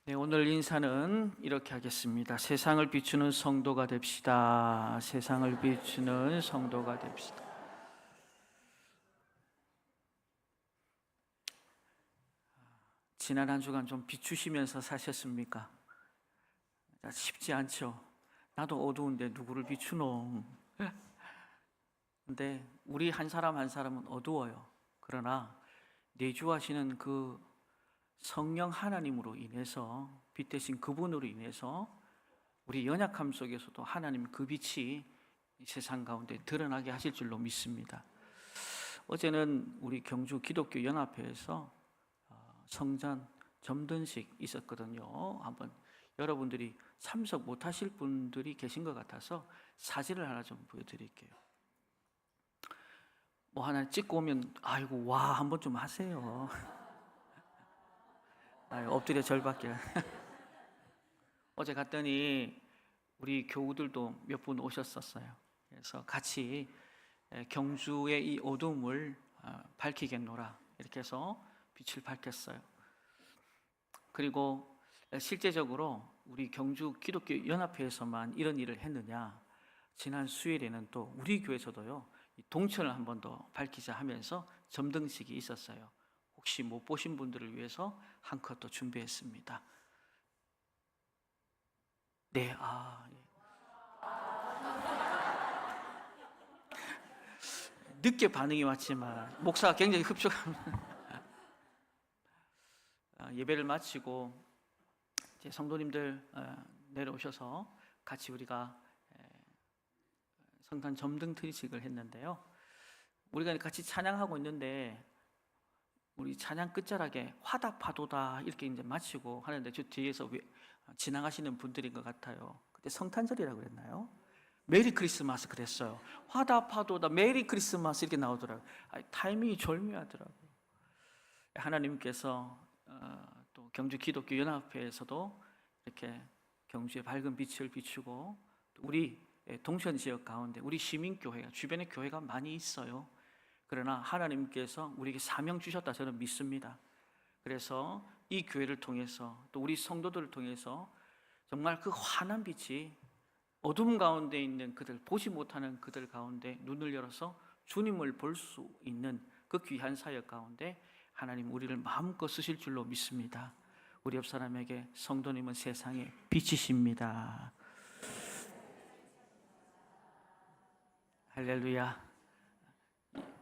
네, 오늘 인사는 이렇게 하겠습니다. 세상을 비추는 성도가 됩시다. 세상을 비추는 성도가 됩시다. 지난 한 주간 좀 비추시면서 사셨습니까? 쉽지 않죠. 나도 어두운데 누구를 비추노? 근데 우리 한 사람 한 사람은 어두워요. 그러나 내주하시는 그 성령 하나님으로 인해서, 빛 대신 그분으로 인해서 우리 연약함 속에서도 하나님 그 빛이 이 세상 가운데 드러나게 하실 줄로 믿습니다. 어제는 우리 경주 기독교 연합회에서 성전 점등식 있었거든요. 한번 여러분들이 참석 못하실 분들이 계신 것 같아서 사진을 하나 좀 보여드릴게요. 뭐 하나 찍고 오면 아이고 와 한번 좀 하세요. 엎드려 절밖에. 어제 갔더니 우리 교우들도 몇 분 오셨었어요. 그래서 같이 경주의 이 어둠을 밝히겠노라 이렇게 해서 빛을 밝혔어요. 그리고 실제적으로 우리 경주 기독교 연합회에서만 이런 일을 했느냐, 지난 수요일에는 또 우리 교회에서도요 동천을 한 번 더 밝히자 하면서 점등식이 있었어요. 혹시 못 보신 분들을 위해서 한 컷 더 준비했습니다. 네, 예. 늦게 반응이 왔지만 목사가 굉장히 흡족합니다. 예배를 마치고 이제 성도님들 내려오셔서 같이 우리가 성탄 점등 트리식을 했는데요. 우리가 같이 찬양하고 있는데 우리 찬양 끝자락에 화답하도다 이렇게 이제 마치고 하는데 저 뒤에서 지나가시는 분들인 것 같아요. 그때 성탄절이라고 그랬나요? 메리 크리스마스 그랬어요. 화답하도다 메리 크리스마스 이렇게 나오더라고요. 타이밍이 절묘하더라고요. 하나님께서 또 경주 기독교 연합회에서도 이렇게 경주의 밝은 빛을 비추고 우리 동천 지역 가운데 우리 시민교회가 주변에 교회가 많이 있어요. 그러나 하나님께서 우리에게 사명 주셨다 저는 믿습니다. 그래서 이 교회를 통해서 또 우리 성도들을 통해서 정말 그 환한 빛이 어둠 가운데 있는 그들, 보지 못하는 그들 가운데 눈을 열어서 주님을 볼 수 있는 그 귀한 사역 가운데 하나님 우리를 마음껏 쓰실 줄로 믿습니다. 우리 옆 사람에게 성도님은 세상의 빛이십니다. 할렐루야.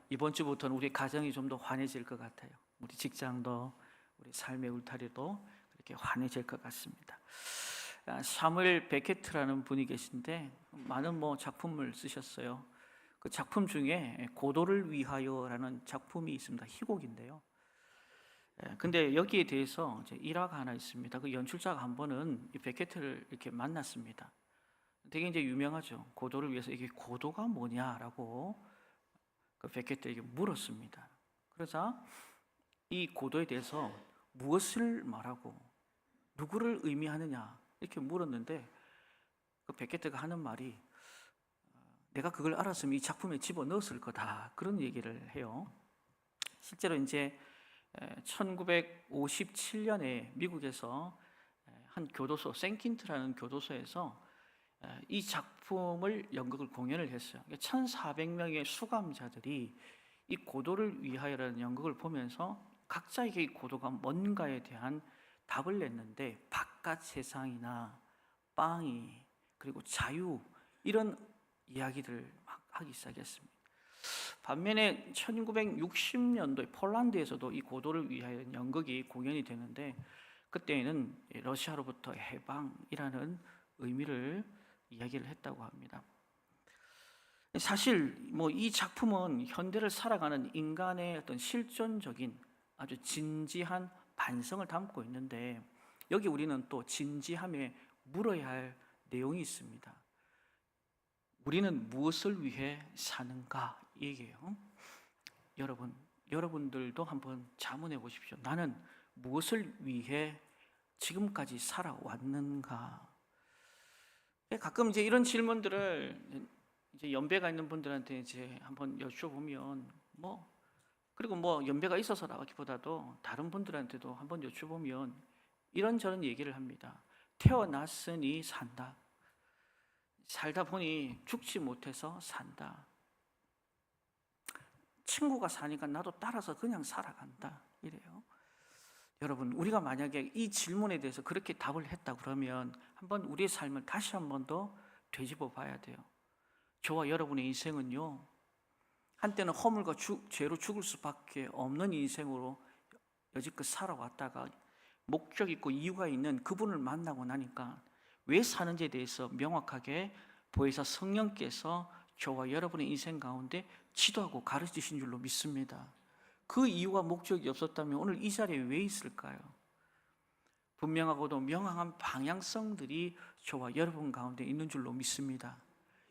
이번 주부터는 우리 가정이 좀 더 환해질 것 같아요. 우리 직장도 우리 삶의 울타리도 그렇게 환해질 것 같습니다. 샤무엘 베케트라는 분이 계신데 많은 작품을 쓰셨어요. 그 작품 중에 고도를 위하여라는 작품이 있습니다. 희곡인데요. 근데 여기에 대해서 이제 일화가 하나 있습니다. 그 연출자가 한 번은 이 베케트를 이렇게 만났습니다. 되게 이제 유명하죠. 고도를 위해서 이게 고도가 뭐냐라고 그 베케트에게 물었습니다. 그러자 이 고도에 대해서 무엇을 말하고 누구를 의미하느냐 이렇게 물었는데 그 베케트가 하는 말이 내가 그걸 알았으면 이 작품에 집어넣었을 거다 그런 얘기를 해요. 실제로 이제 1957년에 미국에서 한 교도소 생킨트라는 교도소에서 이 작품을 연극을 공연을 했어요. 1,400명의 수감자들이 이 고도를 위하여라는 연극을 보면서 각자에게 이 고도가 뭔가에 대한 답을 냈는데 바깥 세상이나 빵이 그리고 자유 이런 이야기들을 막 하기 시작했습니다. 반면에 1960년도에 폴란드에서도 이 고도를 위하여 연극이 공연이 되는데 그때는 러시아로부터 해방이라는 의미를 이야기를 했다고 합니다. 사실 이 작품은 현대를 살아가는 인간의 어떤 실존적인 아주 진지한 반성을 담고 있는데 여기 우리는 또 진지함에 물어야 할 내용이 있습니다. 우리는 무엇을 위해 사는가 이 얘기예요. 여러분들도 한번 자문해 보십시오. 나는 무엇을 위해 지금까지 살아왔는가? 가끔 이제 이런 질문들을 이제 연배가 있는 분들한테 이제 한번 여쭤보면 그리고 연배가 있어서라기보다도 다른 분들한테도 한번 여쭤보면 이런저런 얘기를 합니다. 태어났으니 산다. 살다 보니 죽지 못해서 산다. 친구가 사니까 나도 따라서 그냥 살아간다. 이래요. 여러분, 우리가 만약에 이 질문에 대해서 그렇게 답을 했다 그러면 한번 우리의 삶을 다시 한 번 더 되짚어 봐야 돼요. 저와 여러분의 인생은요, 한때는 허물과 죄로 죽을 수밖에 없는 인생으로 여지껏 살아왔다가 목적 있고 이유가 있는 그분을 만나고 나니까 왜 사는지에 대해서 명확하게 보혜사 성령께서 저와 여러분의 인생 가운데 지도하고 가르치신 줄로 믿습니다. 그 이유와 목적이 없었다면 오늘 이 자리에 왜 있을까요? 분명하고도 명확한 방향성들이 저와 여러분 가운데 있는 줄로 믿습니다.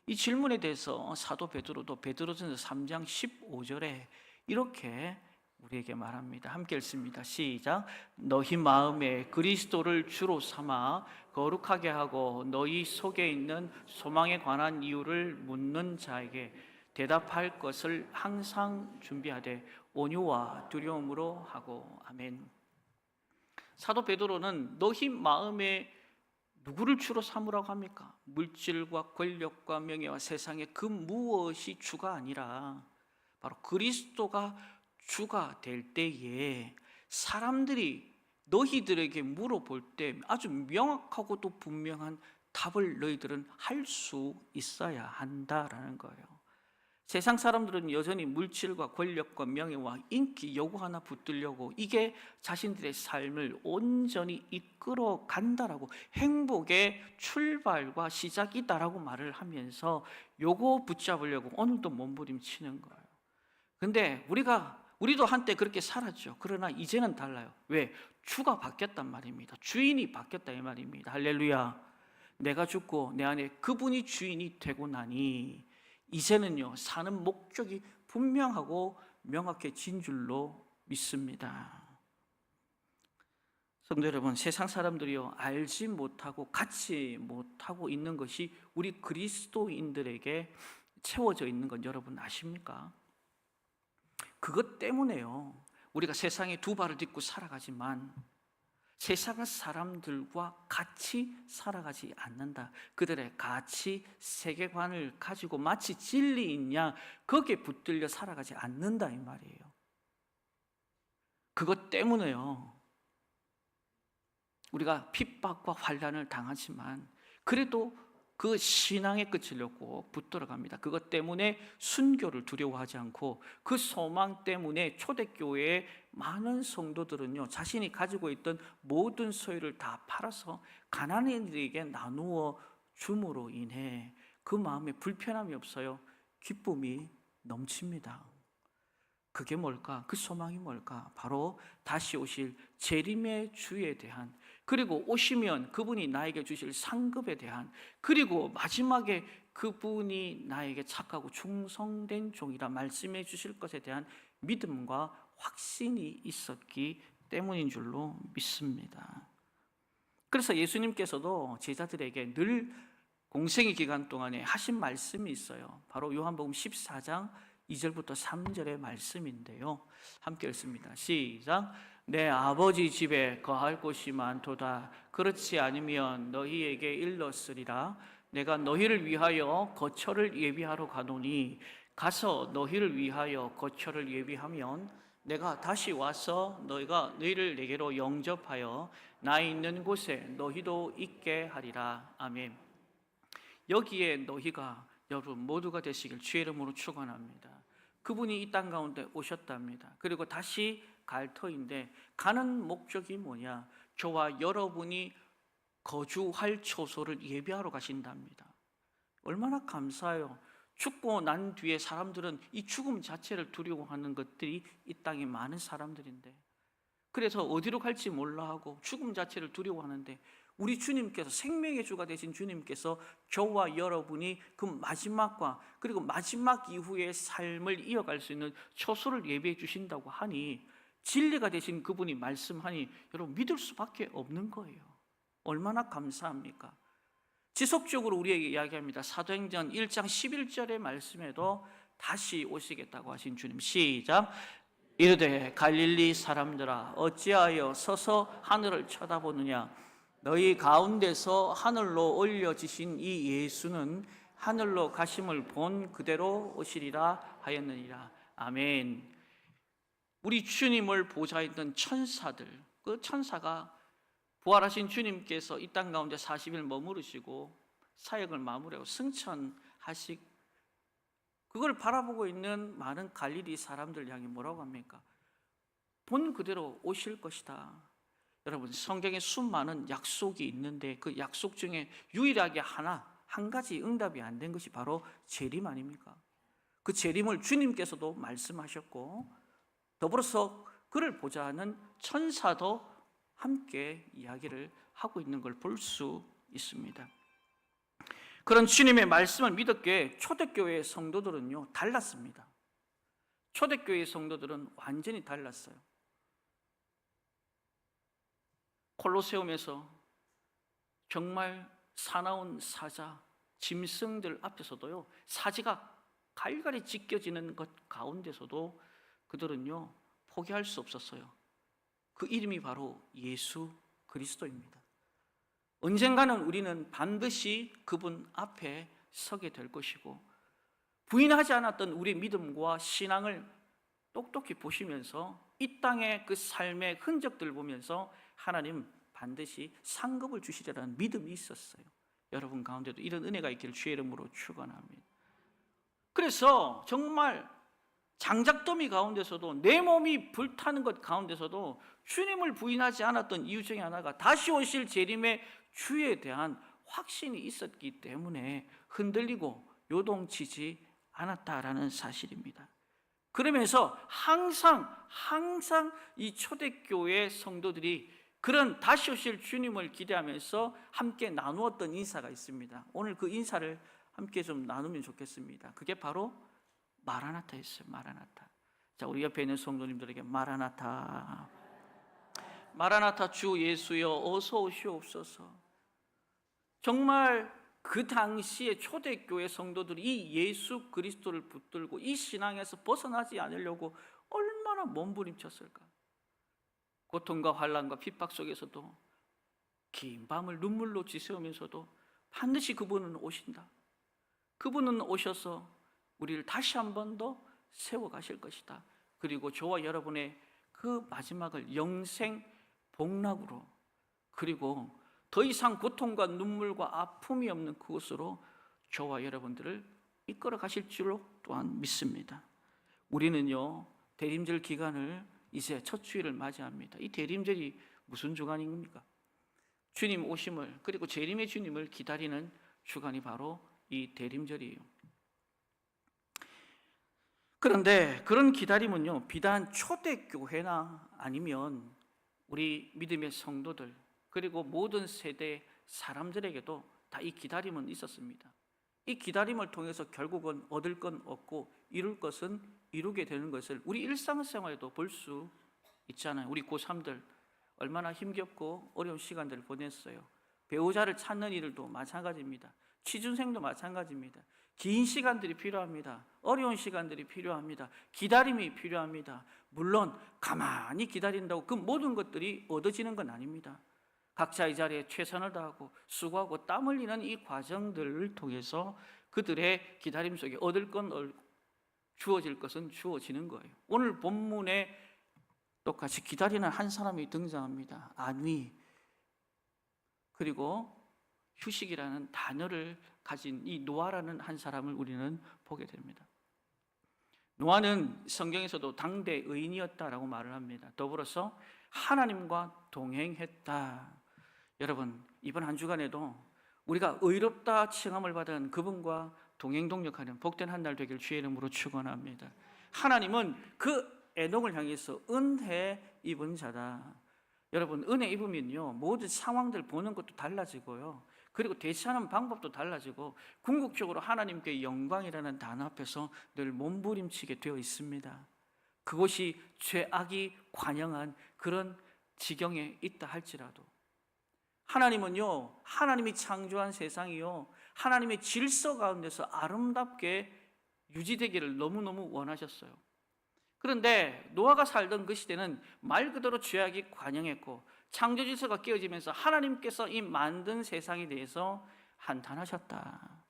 이 질문에 대해서 사도 베드로도 베드로전서 3장 15절에 이렇게 우리에게 말합니다. 함께 읽습니다. 시작. 너희 마음에 그리스도를 주로 삼아 거룩하게 하고 너희 속에 있는 소망에 관한 이유를 묻는 자에게 대답할 것을 항상 준비하되 온유와 두려움으로 하고. 아멘. 사도 베드로는 너희 마음에 누구를 주로 삼으라고 합니까? 물질과 권력과 명예와 세상의 그 무엇이 주가 아니라 바로 그리스도가 주가 될 때에 사람들이 너희들에게 물어볼 때 아주 명확하고도 분명한 답을 너희들은 할 수 있어야 한다라는 거예요. 세상 사람들은 여전히 물질과 권력과 명예와 인기 요구 하나 붙들려고 이게 자신들의 삶을 온전히 이끌어 간다라고, 행복의 출발과 시작이다라고 말을 하면서 요거 붙잡으려고 오늘도 몸부림치는 거예요. 근데 우리도 한때 그렇게 살았죠. 그러나 이제는 달라요. 왜? 주가 바뀌었단 말입니다. 주인이 바뀌었다 이 말입니다. 할렐루야. 내가 죽고 내 안에 그분이 주인이 되고 나니 이제는요, 사는 목적이 분명하고 명확해진 줄로 믿습니다. 성도 여러분, 세상 사람들이요, 알지 못하고 갖지 못하고 있는 것이 우리 그리스도인들에게 채워져 있는 건 여러분 아십니까? 그것 때문에요, 우리가 세상에 두 발을 딛고 살아가지만 세상 사람들과 같이 살아가지 않는다. 그들의 가치, 세계관을 가지고 마치 진리인 양 거기에 붙들려 살아가지 않는다 이 말이에요. 그것 때문에요, 우리가 핍박과 환난을 당하지만 그래도 그 신앙의 끝을 꼭 붙들어 갑니다. 그것 때문에 순교를 두려워하지 않고 그 소망 때문에 초대교회의 많은 성도들은요, 자신이 가지고 있던 모든 소유를 다 팔아서 가난인들에게 나누어 줌으로 인해 그 마음에 불편함이 없어요. 기쁨이 넘칩니다. 그게 뭘까? 그 소망이 뭘까? 바로 다시 오실 재림의 주에 대한, 그리고 오시면 그분이 나에게 주실 상급에 대한, 그리고 마지막에 그분이 나에게 착하고 충성된 종이라 말씀해 주실 것에 대한 믿음과 확신이 있었기 때문인 줄로 믿습니다. 그래서 예수님께서도 제자들에게 늘 공생의 기간 동안에 하신 말씀이 있어요. 바로 요한복음 14장 2절부터 3절의 말씀인데요, 함께 읽습니다. 시작. 내 아버지 집에 거할 곳이 많도다. 그렇지 않으면 너희에게 일렀으리라. 내가 너희를 위하여 거처를 예비하러 가노니 가서 너희를 위하여 거처를 예비하면 내가 다시 와서 너희를 내게로 영접하여 나 있는 곳에 너희도 있게 하리라. 아멘. 여기에 너희가 여러분 모두가 되시길 주의 이름으로 축원합니다. 그분이 이 땅 가운데 오셨답니다. 그리고 다시 갈 터인데 가는 목적이 뭐냐? 저와 여러분이 거주할 처소를 예비하러 가신답니다. 얼마나 감사해요. 죽고 난 뒤에 사람들은 이 죽음 자체를 두려워하는 것들이 이 땅에 많은 사람들인데, 그래서 어디로 갈지 몰라 하고 죽음 자체를 두려워하는데, 우리 주님께서, 생명의 주가 되신 주님께서 저와 여러분이 그 마지막과 그리고 마지막 이후의 삶을 이어갈 수 있는 처소를 예비해 주신다고 하니, 진리가 되신 그분이 말씀하니 여러분 믿을 수밖에 없는 거예요. 얼마나 감사합니까? 지속적으로 우리에게 이야기합니다. 사도행전 1장 11절의 말씀에도 다시 오시겠다고 하신 주님. 시작. 이르되 갈릴리 사람들아 어찌하여 서서 하늘을 쳐다보느냐 너희 가운데서 하늘로 올려지신 이 예수는 하늘로 가심을 본 그대로 오시리라 하였느니라. 아멘. 우리 주님을 보좌했던 천사들, 그 천사가 부활하신 주님께서 이 땅 가운데 40일 머무르시고 사역을 마무리하고 승천하시 그걸 바라보고 있는 많은 갈릴리 사람들 향해 뭐라고 합니까? 본 그대로 오실 것이다. 여러분, 성경에 수많은 약속이 있는데 그 약속 중에 유일하게 한 가지 응답이 안 된 것이 바로 재림 아닙니까? 그 재림을 주님께서도 말씀하셨고 더불어서 그를 보좌하는 천사도 함께 이야기를 하고 있는 걸 볼 수 있습니다. 그런 주님의 말씀을 믿었기에 초대교회의 성도들은요 달랐습니다. 초대교회의 성도들은 완전히 달랐어요. 콜로세움에서 정말 사나운 사자, 짐승들 앞에서도요 사지가 갈갈이 찢겨지는 것 가운데서도 그들은요 포기할 수 없었어요. 그 이름이 바로 예수 그리스도입니다. 언젠가는 우리는 반드시 그분 앞에 서게 될 것이고 부인하지 않았던 우리 믿음과 신앙을 똑똑히 보시면서 이 땅의 그 삶의 흔적들을 보면서 하나님 반드시 상급을 주시리라는 믿음이 있었어요. 여러분 가운데도 이런 은혜가 있기를 주의 이름으로 축원합니다. 그래서 정말 장작더미 가운데서도 내 몸이 불타는 것 가운데서도 주님을 부인하지 않았던 이유 중에 하나가 다시 오실 재림의 주에 대한 확신이 있었기 때문에 흔들리고 요동치지 않았다라는 사실입니다. 그러면서 항상 이 초대교회 성도들이 그런 다시 오실 주님을 기대하면서 함께 나누었던 인사가 있습니다. 오늘 그 인사를 함께 좀 나누면 좋겠습니다. 그게 바로 마라나타였어요. 마라나타. 자, 우리 옆에 있는 성도님들에게 마라나타, 마라나타 주 예수여 어서 오시옵소서. 정말 그 당시에 초대교회 성도들이 이 예수 그리스도를 붙들고 이 신앙에서 벗어나지 않으려고 얼마나 몸부림쳤을까. 고통과 환난과 핍박 속에서도 긴 밤을 눈물로 지새우면서도 반드시 그분은 오신다. 그분은 오셔서 우리를 다시 한 번 더 세워가실 것이다. 그리고 저와 여러분의 그 마지막을 영생 복락으로 그리고 더 이상 고통과 눈물과 아픔이 없는 그곳으로 저와 여러분들을 이끌어 가실 줄로 또한 믿습니다. 우리는요 대림절 기간을 이제 첫 주일을 맞이합니다. 이 대림절이 무슨 주간입니까? 주님 오심을 그리고 재림의 주님을 기다리는 주간이 바로 이 대림절이에요. 그런데 그런 기다림은요 비단 초대교회나 아니면 우리 믿음의 성도들 그리고 모든 세대 사람들에게도 다 이 기다림은 있었습니다. 이 기다림을 통해서 결국은 얻을 건 얻고 이룰 것은 이루게 되는 것을 우리 일상생활에도 볼 수 있잖아요. 우리 고3들 얼마나 힘겹고 어려운 시간들을 보냈어요. 배우자를 찾는 일도 마찬가지입니다. 취준생도 마찬가지입니다. 긴 시간들이 필요합니다. 어려운 시간들이 필요합니다. 기다림이 필요합니다. 물론 가만히 기다린다고 그 모든 것들이 얻어지는 건 아닙니다. 각자 이 자리에 최선을 다하고 수고하고 땀 흘리는 이 과정들을 통해서 그들의 기다림 속에 얻을 건 주어질 것은 주어지는 거예요. 오늘 본문에 똑같이 기다리는 한 사람이 등장합니다. 안위 그리고 휴식이라는 단어를 가진 이 노아라는 한 사람을 우리는 보게 됩니다. 노아는 성경에서도 당대 의인이었다라고 말을 합니다. 더불어서 하나님과 동행했다. 여러분 이번 한 주간에도 우리가 의롭다 칭함을 받은 그분과 동행동력하는 복된 한 날 되길 주의 이름으로 축원합니다. 하나님은 그 에녹을 향해서 은혜 입은 자다. 여러분 은혜 입으면요 모든 상황들 보는 것도 달라지고요 그리고 대처하는 방법도 달라지고 궁극적으로 하나님께 영광이라는 단어 앞에서 늘 몸부림치게 되어 있습니다. 그것이 죄악이 관영한 그런 지경에 있다 할지라도 하나님은요 하나님이 창조한 세상이요 하나님의 질서 가운데서 아름답게 유지되기를 너무너무 원하셨어요. 그런데 노아가 살던 그 시대는 말 그대로 죄악이 관영했고 창조 질서가 깨어지면서 하나님께서 이 만든 세상에 대해서 한탄하셨다.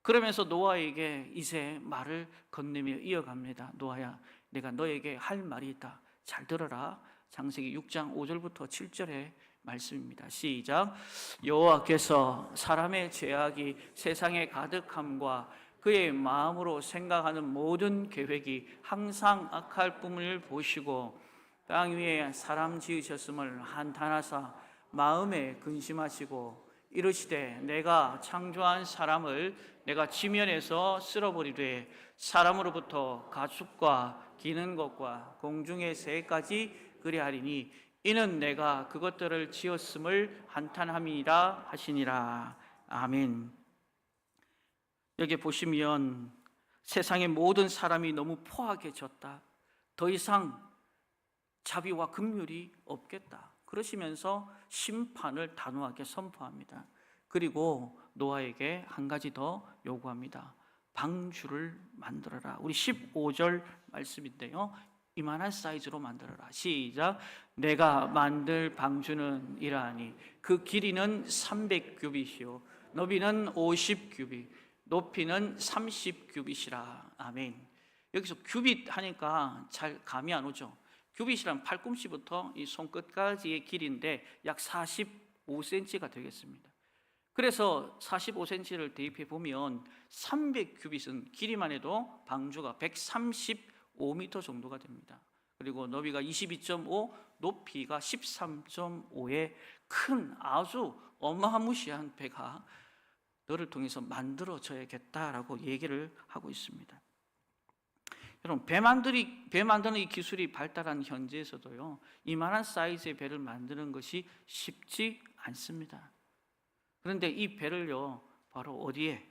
그러면서 노아에게 이제 말을 건네며 이어갑니다. 노아야, 내가 너에게 할 말이 있다. 잘 들어라. 창세기 6장 5절부터 7절의 말씀입니다. 시작. 여호와께서 사람의 죄악이 세상에 가득함과 그의 마음으로 생각하는 모든 계획이 항상 악할 뿐을 보시고 땅 위에 사람 지으셨음을 한탄하사 마음에 근심하시고 이르시되 내가 창조한 사람을 내가 지면에서 쓸어버리되 사람으로부터 가축과 기는 것과 공중의 새까지 그리하리니 이는 내가 그것들을 지었음을 한탄함이라 하시니라. 아멘. 여기 보시면 세상의 모든 사람이 너무 포악해졌다. 더 이상 자비와 긍휼이 없겠다. 그러시면서 심판을 단호하게 선포합니다. 그리고 노아에게 한 가지 더 요구합니다. 방주를 만들어라. 우리 15절 말씀인데요, 이만한 사이즈로 만들어라. 시작. 내가 만들 방주는 이러하니 그 길이는 300규빗이요 너비는 50규빗 높이는 30규빗이라. 아멘. 여기서 규빗 하니까 잘 감이 안 오죠. 규빗이란 팔꿈치부터 이 손끝까지의 길인데 약 45cm가 되겠습니다. 그래서 45cm를 대입해 보면 300규빗은 길이만 해도 방주가 135m 정도가 됩니다. 그리고 너비가 22.5, 높이가 13.5의 큰 아주 어마무시한 배가 너를 통해서 만들어져야겠다라고 얘기를 하고 있습니다. 여러분, 배 만드는 이 기술이 발달한 현재에서도요, 이만한 사이즈의 배를 만드는 것이 쉽지 않습니다. 그런데 이 배를요, 바로 어디에?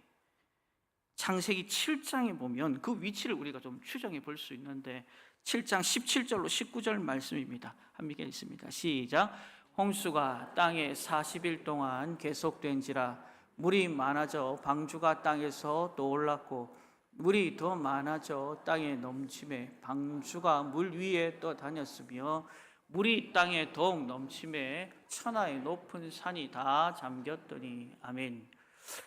창세기 7장에 보면 그 위치를 우리가 좀 추정해 볼 수 있는데 7장 17절로 19절 말씀입니다. 함께 있습니다. 시작. 홍수가 땅에 40일 동안 계속된지라 물이 많아져 방주가 땅에서 떠올랐고 물이 더 많아져 땅에 넘침에 방주가 물 위에 떠다녔으며 물이 땅에 더욱 넘침에 천하의 높은 산이 다 잠겼더니. 아멘.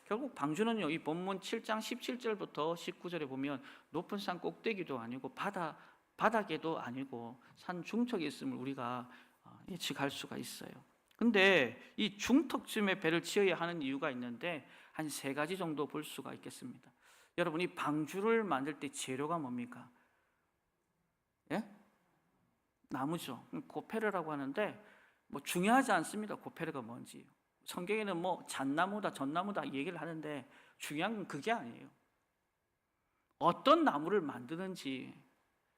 결국 방주는요, 이 본문 7장 17절부터 19절에 보면 높은 산 꼭대기도 아니고 바닥에도 아니고 산 중턱에 있음을 우리가 예측할 수가 있어요. 근데 이 중턱쯤에 배를 지어야 하는 이유가 있는데 한 3가지 정도 볼 수가 있겠습니다. 여러분, 이 방주를 만들 때 재료가 뭡니까? 예? 나무죠. 고페르라고 하는데 뭐 중요하지 않습니다. 고페르가 뭔지. 성경에는 뭐 잣나무다 전나무다 얘기를 하는데 중요한 건 그게 아니에요. 어떤 나무를 만드는지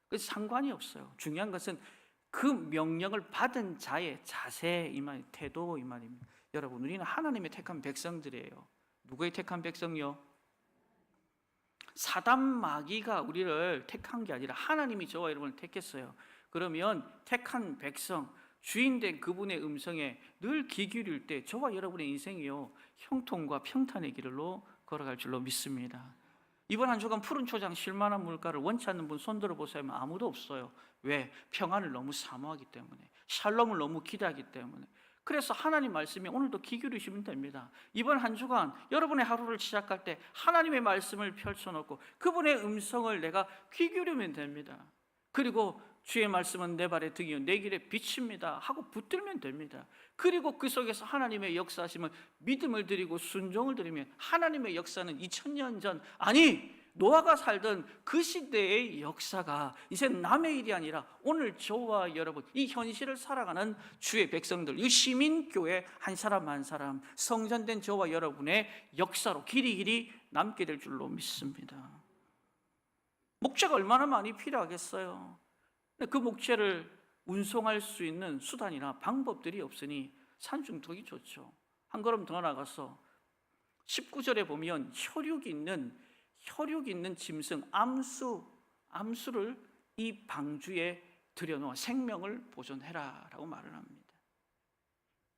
그 상관이 없어요. 중요한 것은 그 명령을 받은 자의 자세, 이 말, 태도, 이 말입니다. 여러분, 우리는 하나님의 택한 백성들이에요. 누구의 택한 백성이요? 사단 마귀가 우리를 택한 게 아니라 하나님이 저와 여러분을 택했어요. 그러면 택한 백성, 주인된 그분의 음성에 늘 귀 기울일 때 저와 여러분의 인생이요, 형통과 평탄의 길로 걸어갈 줄로 믿습니다. 이번 한 주간 푸른 초장 쉴만한 물가를 원치 않는 분 손들어 보세요 하면 아무도 없어요. 왜? 평안을 너무 사모하기 때문에, 샬롬을 너무 기대하기 때문에. 그래서 하나님 말씀에 오늘도 귀 기울이시면 됩니다. 이번 한 주간 여러분의 하루를 시작할 때 하나님의 말씀을 펼쳐놓고 그분의 음성을 내가 귀 기울이면 됩니다. 그리고 주의 말씀은 내 발의 등이요 내 길에 빛입니다 하고 붙들면 됩니다. 그리고 그 속에서 하나님의 역사하심을 믿음을 드리고 순종을 드리면 하나님의 역사는 2000년 전, 아니 노아가 살던 그 시대의 역사가 이제 남의 일이 아니라 오늘 저와 여러분, 이 현실을 살아가는 주의 백성들, 이 시민교회 한 사람 한 사람, 성전된 저와 여러분의 역사로 길이 남게 될 줄로 믿습니다. 목재가 얼마나 많이 필요하겠어요. 그 목재를 운송할 수 있는 수단이나 방법들이 없으니 산중턱이 좋죠. 한 걸음 더 나가서 19절에 보면 혈육 있는 짐승 암수를 이 방주에 들여놓아 생명을 보존해라 라고 말을 합니다.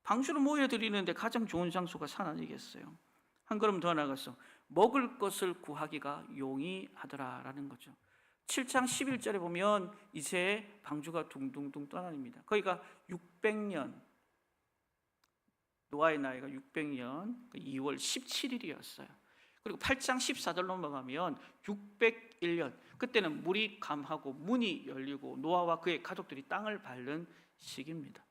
방주를 모여드리는데 가장 좋은 장소가 산 아니겠어요? 한 걸음 더 나가서 먹을 것을 구하기가 용이하더라 라는 거죠. 7장 11절에 보면 이제 방주가 둥둥둥 떠다닙니다. 거기가 600년, 노아의 나이가 600년 2월 17일이었어요. 그리고 8장 14절 넘어가면 601년, 그때는 물이 감하고 문이 열리고 노아와 그의 가족들이 땅을 밟는 시기입니다.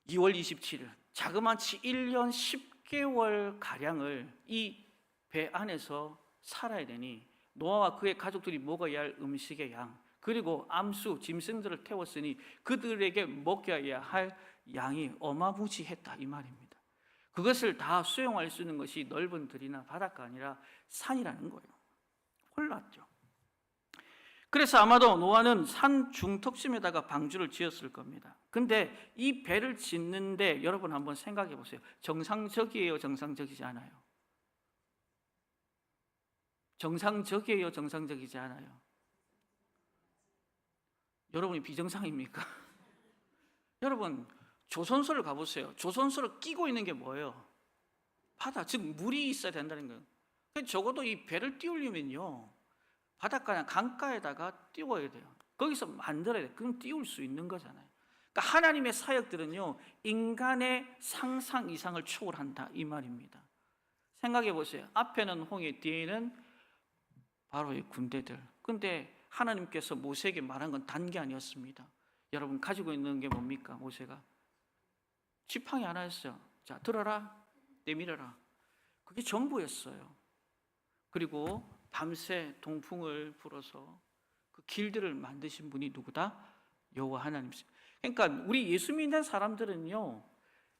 2월 27일, 자그마치 1년 10개월 가량을 이 배 안에서 살아야 되니 노아와 그의 가족들이 먹어야 할 음식의 양, 그리고 암수, 짐승들을 태웠으니 그들에게 먹여야 할 양이 어마무지했다, 이 말입니다. 그것을 다 수용할 수 있는 것이 넓은 들이나 바닷가 아니라 산이라는 거예요. 몰랐죠. 그래서 아마도 노아는 산 중턱쯤에다가 방주를 지었을 겁니다. 근데 이 배를 짓는데 여러분 한번 생각해 보세요. 정상적이에요, 정상적이지 않아요? 정상적이에요, 정상적이지 않아요? 여러분이 비정상입니까? 여러분, 조선소를 가보세요. 조선소를 끼고 있는 게 뭐예요? 바다, 즉 물이 있어야 된다는 거예요. 적어도 이 배를 띄우려면요, 바닷가나 강가에다가 띄워야 돼요. 거기서 만들어야 돼요. 그럼 띄울 수 있는 거잖아요. 그러니까 하나님의 사역들은요, 인간의 상상 이상을 초월한다, 이 말입니다. 생각해 보세요. 앞에는 홍해, 뒤에는 바로 이 군대들. 근데 하나님께서 모세에게 말한 건 단계 아니었습니다. 여러분 가지고 있는 게 뭡니까? 모세가 지팡이 하나였어요. 자, 들어라, 내밀어라. 그게 전부였어요. 그리고 밤새 동풍을 불어서 그 길들을 만드신 분이 누구다? 여호와 하나님이세요. 그러니까 우리 예수 믿는 사람들은요,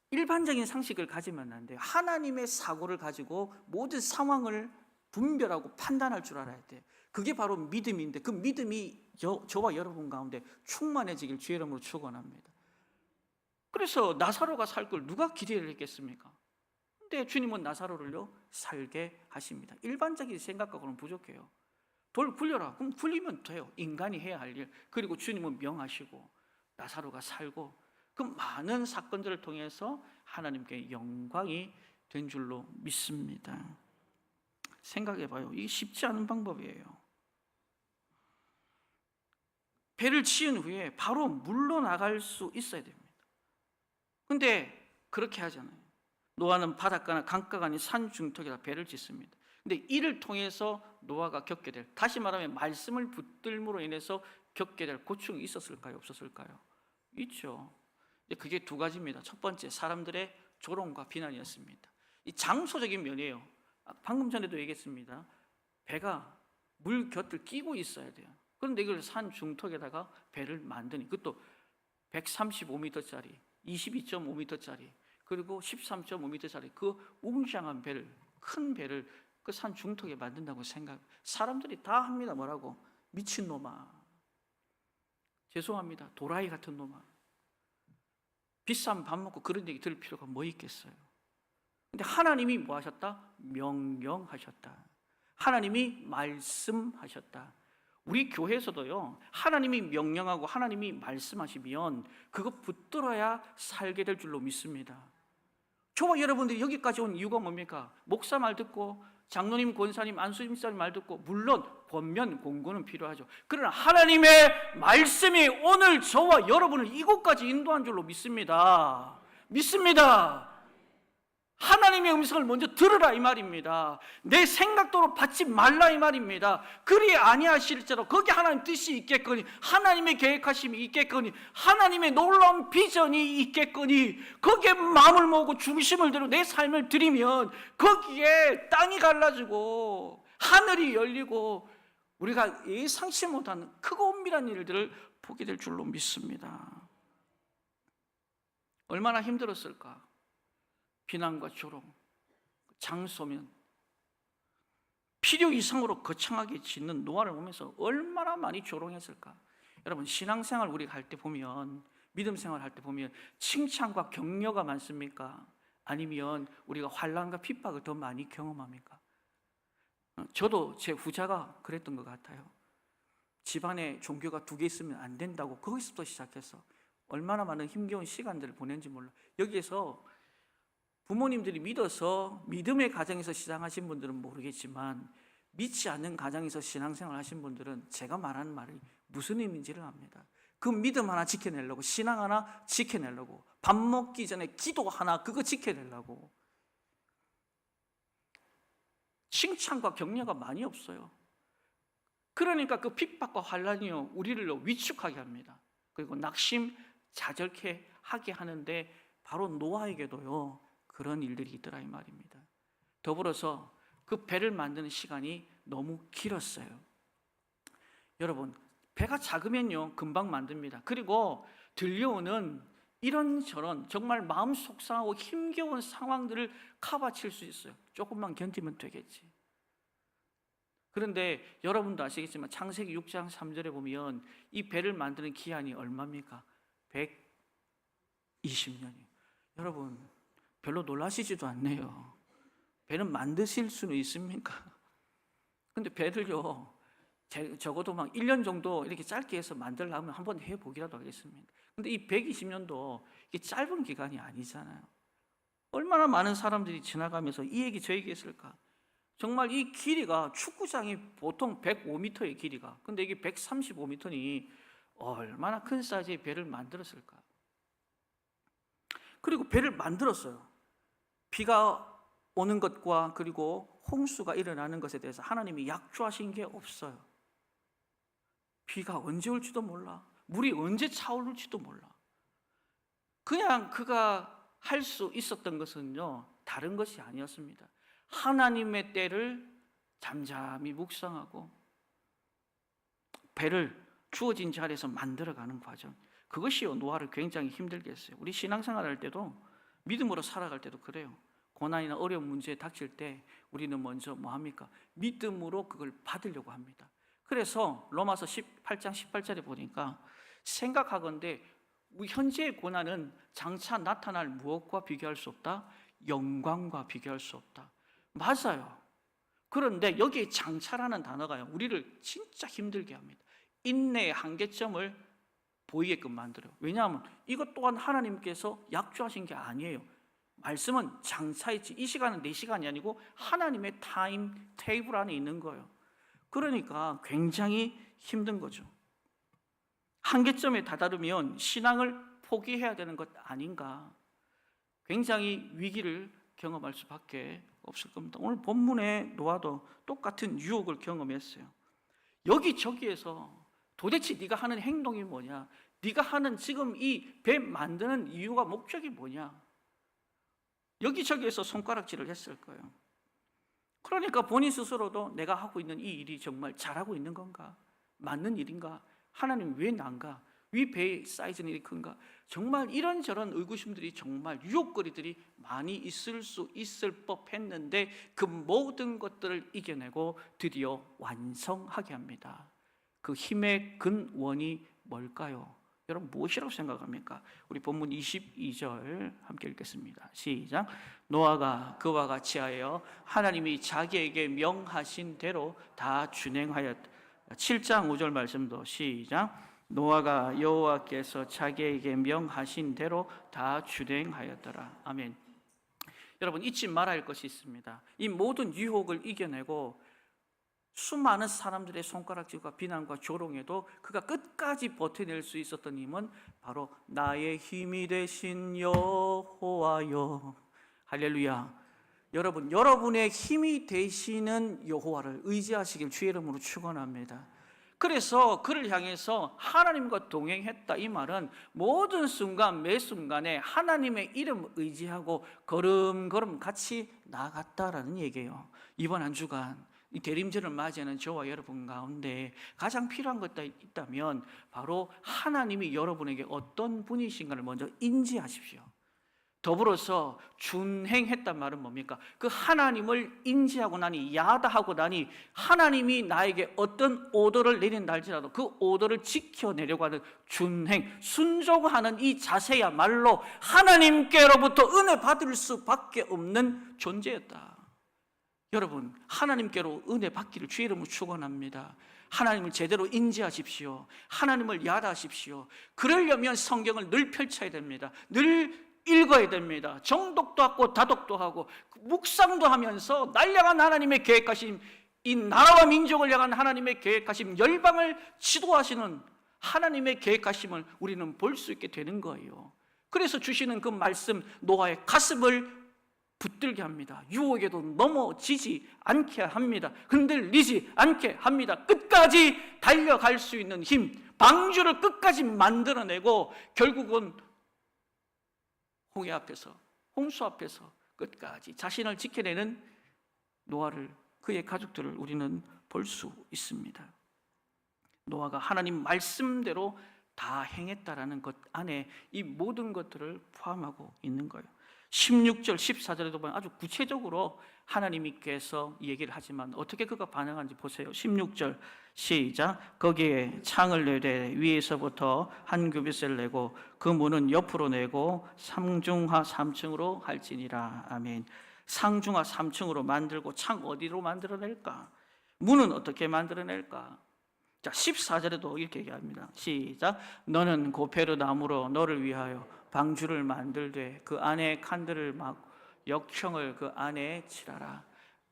일반적인 상식을 가지면 안 돼요. 하나님의 사고를 가지고 모든 상황을 분별하고 판단할 줄 알아야 돼요. 그게 바로 믿음인데, 그 믿음이 저와 여러분 가운데 충만해지길 주의 이름으로 축원합니다. 그래서 나사로가 살 걸 누가 기대를 했겠습니까? 근데 주님은 나사로를요 살게 하십니다. 일반적인 생각하고는 부족해요. 돌 굴려라. 그럼 굴리면 돼요. 인간이 해야 할 일. 그리고 주님은 명하시고 나사로가 살고, 그 많은 사건들을 통해서 하나님께 영광이 된 줄로 믿습니다. 생각해봐요. 이게 쉽지 않은 방법이에요. 배를 지은 후에 바로 물러나갈 수 있어야 됩니다. 근데 그렇게 하잖아요. 노아는 바닷가나 강가가 아닌 산 중턱에다 배를 짓습니다. 근데 이를 통해서 노아가 겪게 될, 다시 말하면 말씀을 붙들므로 인해서 겪게 될 고충이 있었을까요? 없었을까요? 있죠. 그게 두 가지입니다. 첫 번째, 사람들의 조롱과 비난이었습니다. 이 장소적인 면이에요. 방금 전에도 얘기했습니다. 배가 물 곁을 끼고 있어야 돼요. 그런데 이걸 산 중턱에다가 배를 만드니, 그것도 135m짜리, 22.5m짜리, 그리고 13.5m짜리 그 웅장한 배를, 큰 배를 그 산 중턱에 만든다고 생각. 사람들이 다 합니다. 뭐라고? 미친놈아, 죄송합니다, 도라이 같은 놈아, 비싼 밥 먹고 그런 얘기 들을 필요가 뭐 있겠어요? 근데 하나님이 뭐 하셨다? 명령하셨다. 하나님이 말씀하셨다. 우리 교회에서도요, 하나님이 명령하고 하나님이 말씀하시면 그거 붙들어야 살게 될 줄로 믿습니다. 저와 여러분들이 여기까지 온 이유가 뭡니까? 목사 말 듣고 장로님, 권사님, 안수님사님 말 듣고, 물론 권면, 공고는 필요하죠. 그러나 하나님의 말씀이 오늘 저와 여러분을 이곳까지 인도한 줄로 믿습니다. 믿습니다. 하나님의 음성을 먼저 들으라 이 말입니다. 내 생각대로 받지 말라 이 말입니다. 그리 아니하실지라도 거기 하나님 뜻이 있겠거니, 하나님의 계획하심이 있겠거니, 하나님의 놀라운 비전이 있겠거니, 거기에 마음을 모으고 중심을 들고 내 삶을 드리면 거기에 땅이 갈라지고 하늘이 열리고 우리가 예상치 못한 크고 은밀한 일들을 보게 될 줄로 믿습니다. 얼마나 힘들었을까? 비난과 조롱, 장소면 필요 이상으로 거창하게 짓는 노아를 보면서 얼마나 많이 조롱했을까? 여러분, 신앙생활 우리가 할 때 보면, 믿음 생활 할 때 보면 칭찬과 격려가 많습니까? 아니면 우리가 환난과 핍박을 더 많이 경험합니까? 저도 제 후자가 그랬던 것 같아요. 집안에 종교가 2개 있으면 안 된다고 거기서부터 시작해서 얼마나 많은 힘겨운 시간들을 보낸지 몰라. 여기에서 부모님들이 믿어서 믿음의 가정에서 시작하신 분들은 모르겠지만 믿지 않는 가정에서 신앙생활 하신 분들은 제가 말하는 말이 무슨 의미인지를 압니다. 그 믿음 하나 지켜내려고, 신앙 하나 지켜내려고, 밥 먹기 전에 기도 하나 그거 지켜내려고 칭찬과 격려가 많이 없어요. 그러니까 그 핍박과 환란이요 우리를 위축하게 합니다. 그리고 낙심, 좌절케 하게 하는데 바로 노아에게도요 그런 일들이 있더라 이 말입니다. 더불어서 그 배를 만드는 시간이 너무 길었어요. 여러분, 배가 작으면요 금방 만듭니다. 그리고 들려오는 이런저런 정말 마음 속상하고 힘겨운 상황들을 커버칠 수 있어요. 조금만 견디면 되겠지. 그런데 여러분도 아시겠지만 창세기 6장 3절에 보면 이 배를 만드는 기한이 얼마입니까? 120년이에요. 여러분 별로 놀라시지도 않네요. 배는 만드실 수는 있습니까? 근데 배를요 적어도 막 1년 정도 이렇게 짧게 해서 만들려면 한번 해보기라도 하겠습니다. 근데 이 120년도 이게 짧은 기간이 아니잖아요. 얼마나 많은 사람들이 지나가면서 이 얘기 저 얘기 했을까? 정말 이 길이가 축구장이 보통 105m의 길이가, 근데 이게 135m니 얼마나 큰 사이즈의 배를 만들었을까? 그리고 배를 만들었어요. 비가 오는 것과 그리고 홍수가 일어나는 것에 대해서 하나님이 약조하신 게 없어요. 비가 언제 올지도 몰라. 물이 언제 차오를지도 몰라. 그냥 그가 할 수 있었던 것은요 다른 것이 아니었습니다. 하나님의 때를 잠잠히 묵상하고 배를 주어진 자리에서 만들어가는 과정, 그것이요 노아를 굉장히 힘들게 했어요. 우리 신앙생활 할 때도 믿음으로 살아갈 때도 그래요. 고난이나 어려운 문제에 닥칠 때 우리는 먼저 뭐 합니까? 믿음으로 그걸 받으려고 합니다. 그래서 로마서 18장 18절에 보니까 생각하건대 현재의 고난은 장차 나타날 무엇과 비교할 수 없다? 영광과 비교할 수 없다. 맞아요. 그런데 여기에 장차라는 단어가요 우리를 진짜 힘들게 합니다. 인내의 한계점을 보이게끔 만들어요. 왜냐하면 이것 또한 하나님께서 약조하신 게 아니에요. 말씀은 장차이지 이 시간은 내 시간이 아니고 하나님의 타임 테이블 안에 있는 거예요. 그러니까 굉장히 힘든 거죠. 한계점에 다다르면 신앙을 포기해야 되는 것 아닌가, 굉장히 위기를 경험할 수밖에 없을 겁니다. 오늘 본문의 노아도 똑같은 유혹을 경험했어요. 여기저기에서 도대체 네가 하는 행동이 뭐냐, 네가 하는 지금 이 배 만드는 이유가 목적이 뭐냐, 여기저기에서 손가락질을 했을 거예요. 그러니까 본인 스스로도 내가 하고 있는 이 일이 정말 잘하고 있는 건가, 맞는 일인가, 하나님 왜 난가, 왜 배의 사이즈는 이렇게 큰가, 정말 이런저런 의구심들이 정말 유혹거리들이 많이 있을 수 있을 법했는데 그 모든 것들을 이겨내고 드디어 완성하게 합니다. 그 힘의 근원이 뭘까요? 여러분 무엇이라고 생각합니까? 우리 본문 22절 함께 읽겠습니다. 시작. 노아가 그와 같이 하여 하나님이 자기에게 명하신 대로 다 준행하였다. 7장 5절 말씀도 시작. 노아가 여호와께서 자기에게 명하신 대로 다 준행하였더라. 아멘. 여러분 잊지 말아야 할 것이 있습니다. 이 모든 유혹을 이겨내고 수많은 사람들의 손가락질과 비난과 조롱에도 그가 끝까지 버텨낼 수 있었던 힘은 바로 나의 힘이 되신 여호와여. 할렐루야. 여러분, 여러분의 힘이 되시는 여호와를 의지하시길 주의 이름으로 축원합니다. 그래서 그를 향해서 하나님과 동행했다, 이 말은 모든 순간 매 순간에 하나님의 이름을 의지하고 걸음걸음 같이 나아갔다라는 얘기예요. 이번 한 주간 이 대림절을 맞이하는 저와 여러분 가운데 가장 필요한 것이 있다면 바로 하나님이 여러분에게 어떤 분이신가를 먼저 인지하십시오. 더불어서 준행했단 말은 뭡니까? 그 하나님을 인지하고 나니, 야다하고 나니 하나님이 나에게 어떤 오더를 내린다 할지라도 그 오더를 지켜내려고 하는 준행, 순종하는 이 자세야말로 하나님께로부터 은혜 받을 수밖에 없는 존재였다. 여러분, 하나님께로 은혜 받기를 주의 이름으로 축원합니다. 하나님을 제대로 인지하십시오. 하나님을 야다하십시오. 그러려면 성경을 늘 펼쳐야 됩니다. 늘 읽어야 됩니다. 정독도 하고 다독도 하고 묵상도 하면서 날려간 하나님의 계획하신 이 나라와 민족을 향한 하나님의 계획하심, 열방을 지도하시는 하나님의 계획하심을 우리는 볼 수 있게 되는 거예요. 그래서 주시는 그 말씀, 노아의 가슴을 붙들게 합니다. 유혹에도 넘어지지 않게 합니다. 흔들리지 않게 합니다. 끝까지 달려갈 수 있는 힘, 방주를 끝까지 만들어내고 결국은 홍해 앞에서, 홍수 앞에서 끝까지 자신을 지켜내는 노아를, 그의 가족들을 우리는 볼 수 있습니다. 노아가 하나님 말씀대로 다 행했다라는 것 안에 이 모든 것들을 포함하고 있는 거예요. 16절, 14절에도 보면 아주 구체적으로 하나님께서 얘기를 하지만 어떻게 그가 반응하는지 보세요. 16절 시작. 거기에 창을 내되 위에서부터 한 규빗을 내고 그 문은 옆으로 내고 상중하 3층으로 할지니라. 아멘. 상중하 3층으로 만들고 창 어디로 만들어낼까? 문은 어떻게 만들어낼까? 자, 14절에도 이렇게 얘기합니다. 시작. 너는 고페르 나무로 너를 위하여 방주를 만들되 그 안에 칸들을 막 역청을 그 안에 칠하라.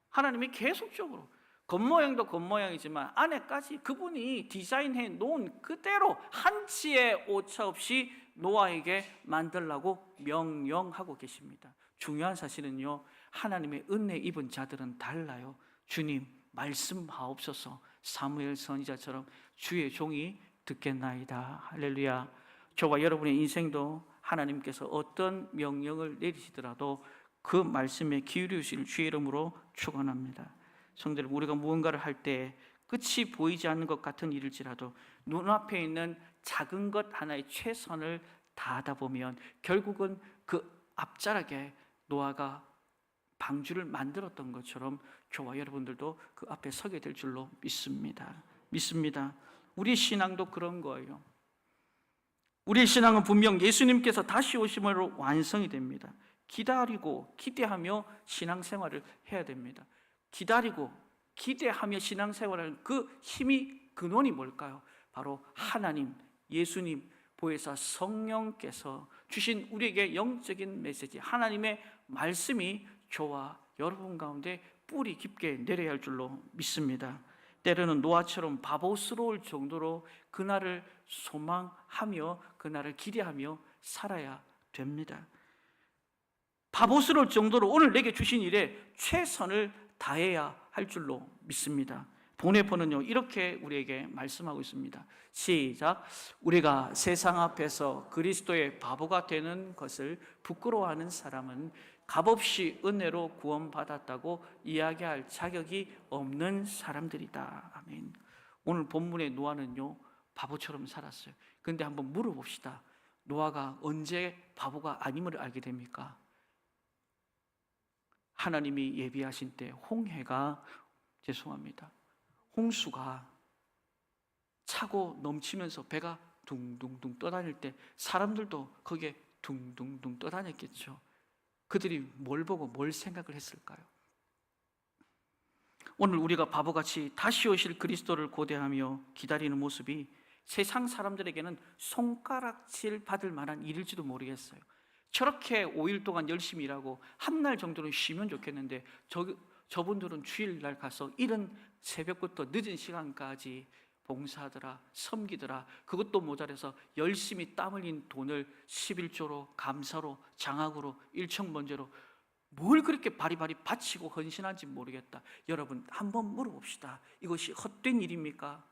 하나님이 계속적으로 겉모양도 겉모양이지만 안에까지 그분이 디자인해 놓은 그대로 한치의 오차 없이 노아에게 만들라고 명령하고 계십니다. 중요한 사실은요, 하나님의 은혜 입은 자들은 달라요. 주님 말씀하옵소서. 사무엘 선지자처럼 주의 종이 듣겠나이다. 할렐루야. 저와 여러분의 인생도 하나님께서 어떤 명령을 내리시더라도 그 말씀에 기울이실 주의 이름으로 축원합니다. 성도들, 우리가 무언가를 할 때 끝이 보이지 않는 것 같은 일일지라도 눈앞에 있는 작은 것 하나에 최선을 다하다 보면 결국은 그 앞자락에 노아가 방주를 만들었던 것처럼 저와 여러분들도 그 앞에 서게 될 줄로 믿습니다. 우리 신앙도 그런 거예요. 우리의 신앙은 분명 예수님께서 다시 오심으로 완성이 됩니다. 기다리고 기대하며 신앙생활을 해야 됩니다. 기다리고 기대하며 신앙생활을 그 힘이 근원이 뭘까요? 바로 하나님, 예수님, 보혜사 성령께서 주신 우리에게 영적인 메시지, 하나님의 말씀이 저와 여러분 가운데 뿌리 깊게 내려야 할 줄로 믿습니다. 때로는 노아처럼 바보스러울 정도로 그날을 소망하며 그날을 기대하며 살아야 됩니다. 바보스러울 정도로 오늘 내게 주신 일에 최선을 다해야 할 줄로 믿습니다. 보네포는요 이렇게 우리에게 말씀하고 있습니다. 시작. 우리가 세상 앞에서 그리스도의 바보가 되는 것을 부끄러워하는 사람은 값없이 은혜로 구원받았다고 이야기할 자격이 없는 사람들이다. 아멘. 오늘 본문의 노아는요 바보처럼 살았어요. 그런데 한번 물어봅시다. 노아가 언제 바보가 아님을 알게 됩니까? 하나님이 예비하신 때 홍수가 차고 넘치면서 배가 둥둥둥 떠다닐 때 사람들도 거기에 둥둥둥 떠다녔겠죠. 그들이 뭘 보고 뭘 생각을 했을까요? 오늘 우리가 바보같이 다시 오실 그리스도를 고대하며 기다리는 모습이 세상 사람들에게는 손가락질 받을 만한 일일지도 모르겠어요. 저렇게 5일 동안 열심히 일하고 한 날 정도는 쉬면 좋겠는데 저분들은 주일날 가서 이른 새벽부터 늦은 시간까지 봉사하더라, 섬기더라. 그것도 모자라서 열심히 땀 흘린 돈을 11조로, 감사로, 장학으로, 일천번제로 뭘 그렇게 바리바리 바치고 헌신한지 모르겠다. 여러분 한번 물어봅시다. 이것이 헛된 일입니까?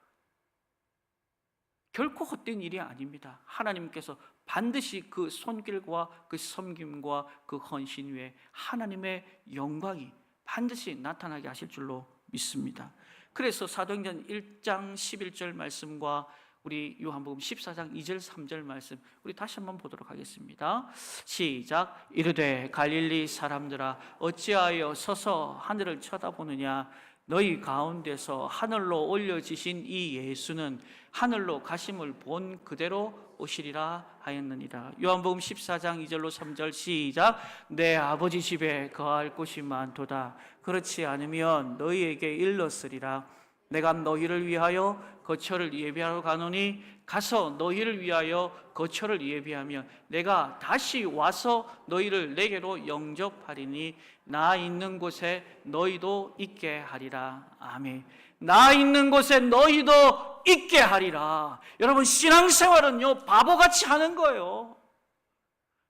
결코 헛된 일이 아닙니다. 하나님께서 반드시 그 손길과 그 섬김과 그 헌신 위에 하나님의 영광이 반드시 나타나게 하실 줄로 믿습니다. 그래서 사도행전 1장 11절 말씀과 우리 요한복음 14장 2절 3절 말씀 우리 다시 한번 보도록 하겠습니다. 시작. 이르되 갈릴리 사람들아 어찌하여 서서 하늘을 쳐다보느냐. 너희 가운데서 하늘로 올려지신 이 예수는 하늘로 가심을 본 그대로 오시리라 하였느니라. 요한복음 14장 2절로 3절 시작. 내 아버지 집에 거할 곳이 많도다. 그렇지 않으면 너희에게 일렀으리라. 내가 너희를 위하여 거처를 예비하러 가노니 가서 너희를 위하여 거처를 예비하며 내가 다시 와서 너희를 내게로 영접하리니 나 있는 곳에 너희도 있게 하리라. 아멘. 나 있는 곳에 너희도 있게 하리라. 여러분, 신앙생활은요, 바보같이 하는 거예요.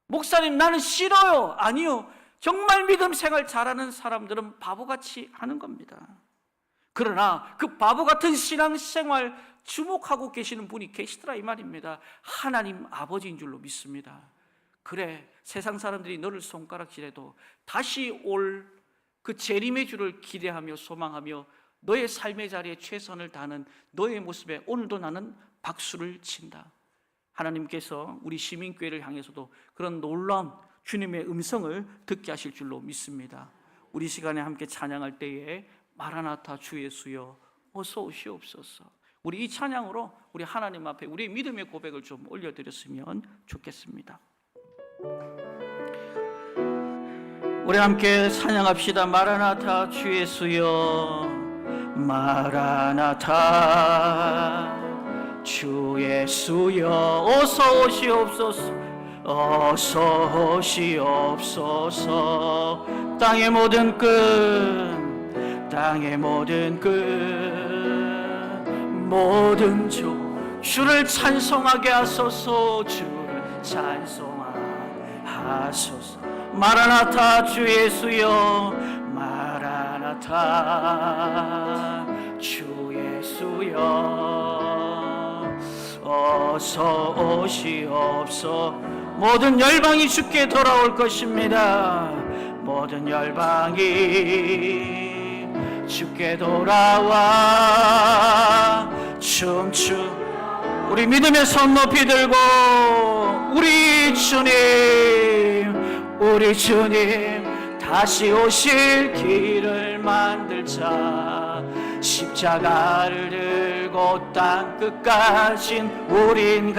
목사님, 나는 싫어요. 아니요. 정말 믿음 생활 잘하는 사람들은 바보같이 하는 겁니다. 그러나 그 바보 같은 신앙생활 주목하고 계시는 분이 계시더라 이 말입니다. 하나님 아버지인 줄로 믿습니다. 그래, 세상 사람들이 너를 손가락질해도 다시 올 그 재림의 주를 기대하며 소망하며 너의 삶의 자리에 최선을 다하는 너의 모습에 오늘도 나는 박수를 친다. 하나님께서 우리 시민교회를 향해서도 그런 놀라운 주님의 음성을 듣게 하실 줄로 믿습니다. 우리 시간에 함께 찬양할 때에 마라나타 주 예수여 어서 오시옵소서. 우리 이 찬양으로 우리 하나님 앞에 우리의 믿음의 고백을 좀 올려드렸으면 좋겠습니다. 우리 함께 찬양합시다. 마라나타 주 예수여 마라나타 주 예수여 어서 오시옵소서. 어서 오시옵소서. 땅의 모든 끝 땅의 모든 끝 모든 주를 찬송하게 하소서. 주를 찬송하소서. 마라나타 주 예수여 마라나타 주 예수여 어서 오시옵소서. 모든 열방이 주께 돌아올 것입니다. 모든 열방이 주께 돌아와 춤추. 우리 믿음의 손 높이 들고 우리 주님 다시 오실 길을 만들자. 십자가를 들고 땅끝까지 우린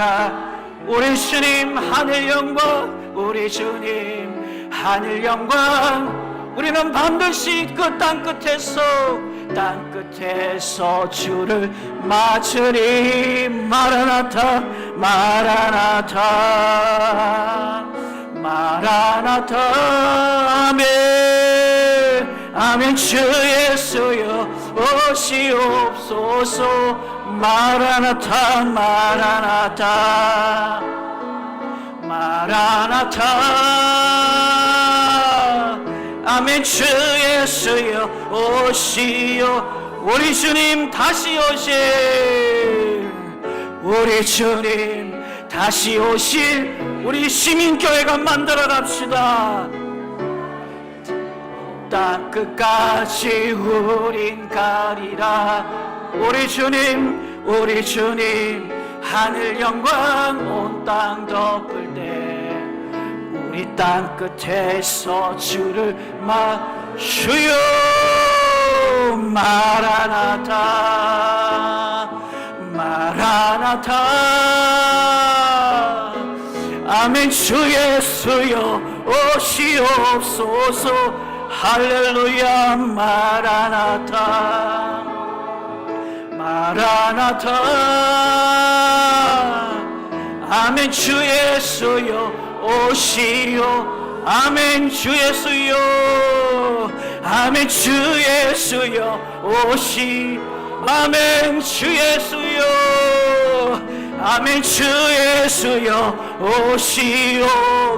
우리 주님 하늘 영광. 우리 주님 하늘 영광. 우리는 반드시 그 땅끝에서 주를 맞으리. 마라나타 마라나타 마라나타. 아멘 아멘. 주 예수여 오시옵소서. 마라나타 마라나타 마라나타. 아멘. 주 예수여 오시오. 우리 주님 다시 오실. 우리 주님 다시 오실 우리 시민교회가 만들어 갑시다. 땅끝까지 우린 가리라. 우리 주님 하늘 영광 온 땅 덮을 때 우리 땅끝에서 주를 주여 마라나타 마라나타. 아멘. 주 예수여 오시옵소서. 할렐루야. 마라나타 마라나타. 아멘. 주 예수여 오시오. 아멘. 주 예수여 아멘. 주 예수여 오시. 아멘. 주 예수여 아멘. 주 예수여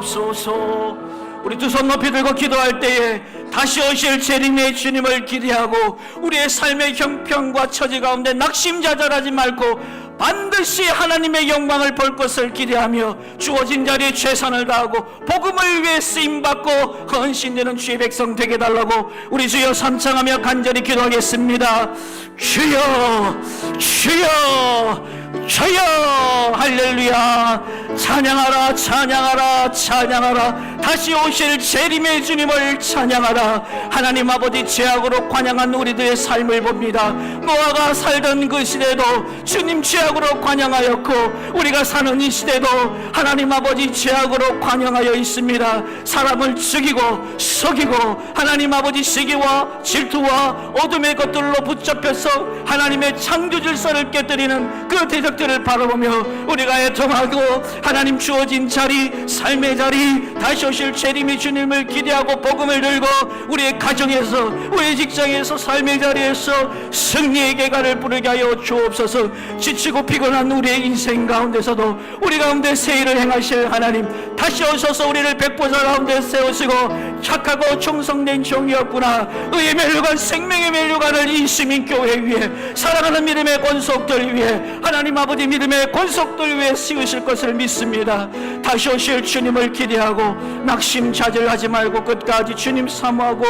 오시옵소서. 우리 두 손 높이 들고 기도할 때에 다시 오실 재림의 주님을 기대하고 우리의 삶의 형편과 처지 가운데 낙심자절하지 말고 반드시 하나님의 영광을 볼 것을 기대하며 주어진 자리에 최선을 다하고 복음을 위해 쓰임받고 헌신되는 주의 백성 되게 달라고 우리 주여 삼창하며 간절히 기도하겠습니다. 주여 주여 주여. 할렐루야. 찬양하라 찬양하라 찬양하라. 다시 오실 재림의 주님을 찬양하라. 하나님 아버지, 죄악으로 관양한 우리들의 삶을 봅니다. 노아가 살던 그 시대도 주님 죄악으로 관양하였고 우리가 사는 이 시대도 하나님 아버지 죄악으로 관양하여 있습니다. 사람을 죽이고 속이고 하나님 아버지 시기와 질투와 어둠의 것들로 붙잡혀서 하나님의 창조 질서를 깨뜨리는 그 표적들을 바라보며 우리가 애통하고 하나님 주어진 자리, 삶의 자리, 다시 오실 재림의 주님을 기대하고 복음을 들고 우리의 가정에서, 우리의 직장에서, 삶의 자리에서 승리의 계가를 부르게 하여 주옵소서. 지치고 피곤한 우리의 인생 가운데서도 우리 가운데 새 일을 행하실 하나님, 다시 오셔서 우리를 백보자 가운데 세우시고 착하고 충성된 종이었구나, 의의 멸류관, 생명의 멸류관을 이 시민교회 위에, 사랑하는 믿음의 권속들 위에, 하나님 아버지 믿음의 권속들 위에 씌우실 것을 믿습니다. 다시 오실 주님을 기대하고 낙심자질하지 말고 끝까지 주님 사모하고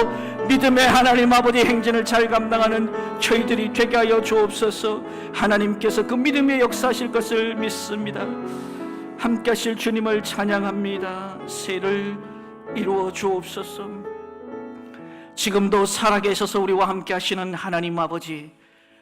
믿음의 하나님 아버지 행진을 잘 감당하는 저희들이 되게 하여 주옵소서. 하나님께서 그 믿음의 역사하실 것을 믿습니다. 함께 하실 주님을 찬양합니다. 새를 이루어 주옵소서. 지금도 살아계셔서 우리와 함께 하시는 하나님 아버지,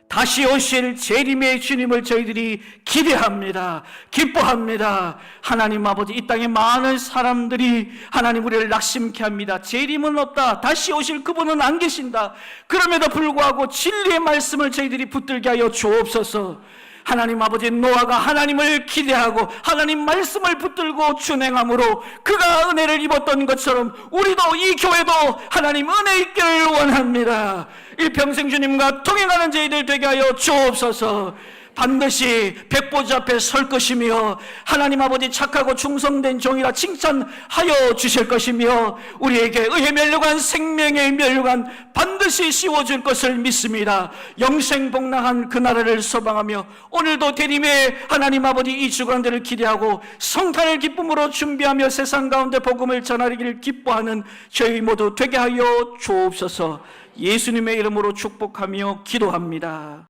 다시 오실 재림의 주님을 저희들이 기대합니다. 기뻐합니다. 하나님 아버지, 이 땅에 많은 사람들이 하나님 우리를 낙심케 합니다. 재림은 없다, 다시 오실 그분은 안 계신다. 그럼에도 불구하고 진리의 말씀을 저희들이 붙들게 하여 주옵소서. 하나님 아버지, 노아가 하나님을 기대하고 하나님 말씀을 붙들고 준행함으로 그가 은혜를 입었던 것처럼 우리도, 이 교회도 하나님 은혜 있기를 원합니다. 일평생 주님과 동행하는 저희들 되게 하여 주옵소서. 반드시 백보자 앞에 설 것이며 하나님 아버지 착하고 충성된 종이라 칭찬하여 주실 것이며 우리에게 의의 멸류관, 생명의 멸류관 반드시 씌워줄 것을 믿습니다. 영생복락한 그 나라를 소망하며 오늘도 대림의 하나님 아버지 이 주간들을 기대하고 성탄을 기쁨으로 준비하며 세상 가운데 복음을 전하기를 기뻐하는 저희 모두 되게 하여 주옵소서. 예수님의 이름으로 축복하며 기도합니다.